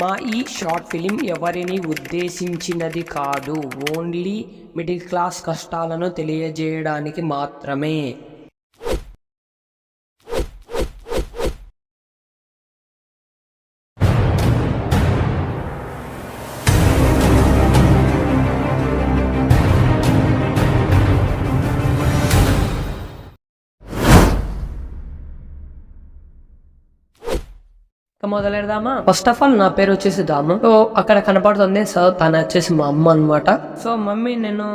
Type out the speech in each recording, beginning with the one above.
మా ఈ short film ఎవరిని ఉద్దేశించినది కాదు, ఓన్లీ మిడిల్ క్లాస్ కష్టాలను తెలియజేయడానికి మాత్రమే. మొదలెడదామా? ఫస్ట్ ఆఫ్ ఆల్ నా పేరు వచ్చేసి దాము. సో అక్కడ కనపడుతుంది సో తను వచ్చేసి మా అమ్మ అనమాట. సో మమ్మీ నేను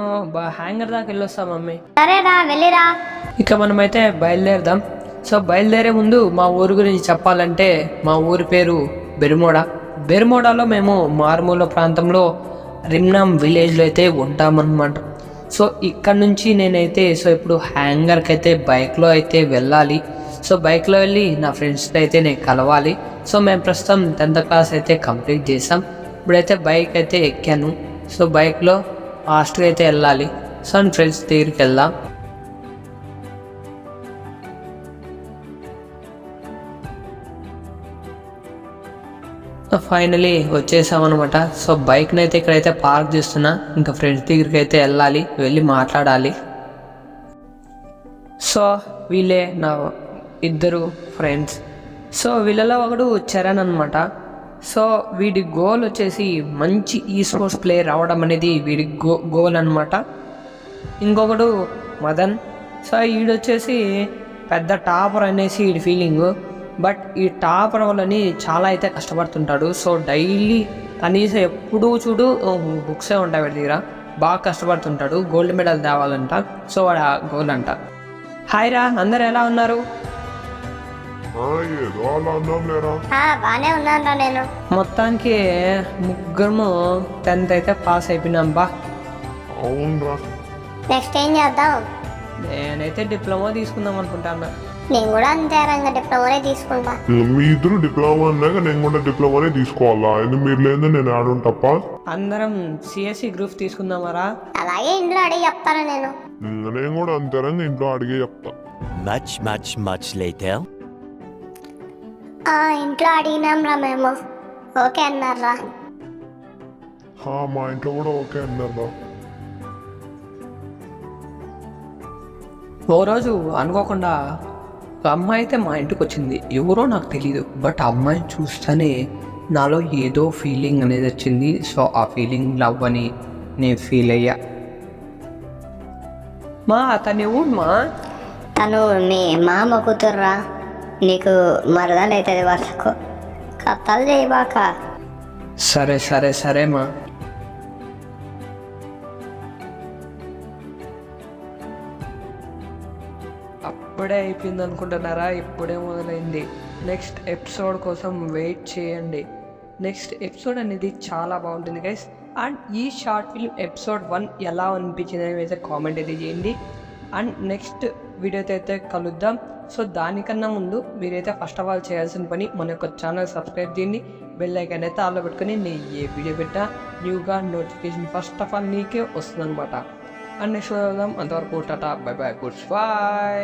హ్యాంగర్ దాకా వెళ్ళొస్తా మమ్మీ. వెళ్ళిరా. ఇక మనమైతే బయలుదేరదాం. సో బయలుదేరే ముందు మా ఊరు గురించి చెప్పాలంటే మా ఊరి పేరు బెర్మోడాలో మేము మారుమూల ప్రాంతంలో రిమ్నామ్ విలేజ్లో అయితే ఉంటామన్నమాట. సో ఇక్కడ నుంచి నేనైతే ఇప్పుడు హ్యాంగర్కి అయితే బైక్లో అయితే వెళ్ళాలి. సో బైక్లో వెళ్ళి నా ఫ్రెండ్స్తో అయితే నేను కలవాలి. సో మేము ప్రస్తుతం 10th క్లాస్ అయితే కంప్లీట్ చేసాం. ఇప్పుడైతే బైక్ అయితే ఎక్కాను. సో బైక్లో ఫాస్ట్గా అయితే వెళ్ళాలి. సో ఫ్రెండ్స్ దగ్గరికి వెళ్దాం. ఫైనలీ వచ్చేసామన్నమాట. సో బైక్ని అయితే ఇక్కడైతే పార్క్ చేస్తున్నా. ఇంకా ఫ్రెండ్స్ దగ్గరికి అయితే వెళ్ళి మాట్లాడాలి. సో వీళ్ళే నా ఇద్దరు ఫ్రెండ్స్. సో వీళ్ళలో ఒకడు చరణ్ అనమాట. సో వీడి గోల్ వచ్చేసి మంచి ఈ స్పోర్ట్స్ ప్లేయర్ అవడం అనేది వీడి గోల్ అనమాట. ఇంకొకడు మదన్. సో వీడొచ్చేసి పెద్ద టాపర్ అనేసి వీడి ఫీలింగ్. బట్ ఈ టాపర్ వాళ్ళని చాలా అయితే కష్టపడుతుంటాడు. సో డైలీ కనీసం ఎప్పుడూ చూడు బుక్సే ఉంటాయి వీడి దగ్గర. బాగా కష్టపడుతుంటాడు, గోల్డ్ మెడల్ తేవాలంట. సో వాడు గోల్ అంట. హాయ్ రా, అందరు ఎలా ఉన్నారు? మొత్తానికి ముగ్గురు 10th అయితే పాస్ అయిపోయినాం బా. నెక్స్ట్ ఏం చేద్దాం? నేనైతే డిప్లొమా తీసుకుందాం అనుకుంటాను. నేను కూడా అంతే రంగ డిప్లొమానే తీసుకుంటా. మీ ఇద్దరు డిప్లొమా అన్నాక నేను కూడా డిప్లొమానే తీసుకోవాలా? మీరు లేదు నేను ఆడు తప్ప అందరం సిఎస్సి గ్రూప్ తీసుకుందామరా? అలాగే ఇంట్లో అడిగి చెప్తాను. నేను కూడా అంతే రంగ ఇంట్లో అడిగే చెప్తా. much later. ఇంట్లో అడిగినాం రా మేము. ఓకే అన్నారా? మా ఇంట్లో కూడా ఓకే అన్నారా. ఓ రోజు అనుకోకుండా ఒక అమ్మాయి అయితే మా ఇంటికి వచ్చింది. ఎవరో నాకు తెలియదు, బట్ ఆ అమ్మాయిని చూస్తేనే నాలో ఏదో ఫీలింగ్ అనేది వచ్చింది. సో ఆ ఫీలింగ్ లవ్ అని నేను ఫీల్ అయ్యా. మా తను ఎవరు మా? తను మీ మామ కూతుర్రా. నీకు మరదలు అవుతుంది వరుసకు. కథలు చేయబాక. సరే మా. అప్పుడే అయిపోయింది అనుకుంటున్నారా? ఇప్పుడే మొదలైంది. నెక్స్ట్ ఎపిసోడ్ కోసం వెయిట్ చేయండి. నెక్స్ట్ ఎపిసోడ్ అనేది చాలా బాగుంటుంది గైస్. అండ్ ఈ షార్ట్ ఫిల్మ్ ఎపిసోడ్ 1 ఎలా అనిపించింది అయితే కామెంట్ అయితే చేయండి. అండ్ నెక్స్ట్ వీడియోతో అయితే కలుద్దాం. సో దానికన్నా ముందు మీరైతే ఫస్ట్ ఆఫ్ ఆల్ చేయాల్సిన పని మన యొక్క ఛానల్ సబ్స్క్రైబ్ చేయండి. బెల్ ఐకాన్ అయితే ఆల్లో పెట్టుకొని నేను ఏ వీడియో పెట్టా న్యూగా నోటిఫికేషన్ ఫస్ట్ ఆఫ్ ఆల్ నీకే వస్తుంది అనమాట. అండ్ నెక్స్ట్ వెళ్దాం. అంతవరకు Tata, by by, good bye.